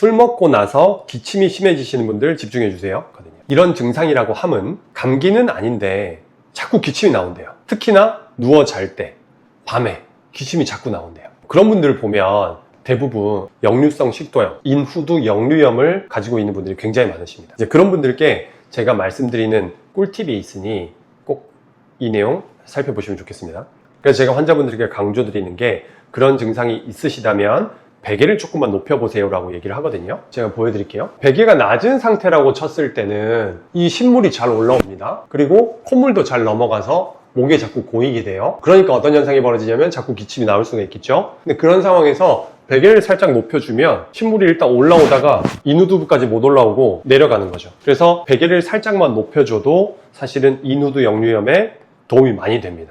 술 먹고 나서 기침이 심해지시는 분들 집중해 주세요. 이런 증상이라고 함은 감기는 아닌데 자꾸 기침이 나온대요. 특히나 누워 잘 때, 밤에 기침이 자꾸 나온대요. 그런 분들을 보면 대부분 역류성 식도염, 인후두 역류염을 가지고 있는 분들이 굉장히 많으십니다. 이제 그런 분들께 제가 말씀드리는 꿀팁이 있으니 꼭 이 내용 살펴보시면 좋겠습니다. 그래서 제가 환자분들에게 강조드리는 게 그런 증상이 있으시다면 베개를 조금만 높여보세요 라고 얘기를 하거든요. 제가 보여드릴게요. 베개가 낮은 상태라고 쳤을 때는 이 신물이 잘 올라옵니다. 그리고 콧물도 잘 넘어가서 목에 자꾸 고이게 돼요. 그러니까 어떤 현상이 벌어지냐면 자꾸 기침이 나올 수가 있겠죠. 근데 그런 상황에서 베개를 살짝 높여주면 신물이 일단 올라오다가 인후두부까지 못 올라오고 내려가는 거죠. 그래서 베개를 살짝만 높여줘도 사실은 인후두 역류염에 도움이 많이 됩니다.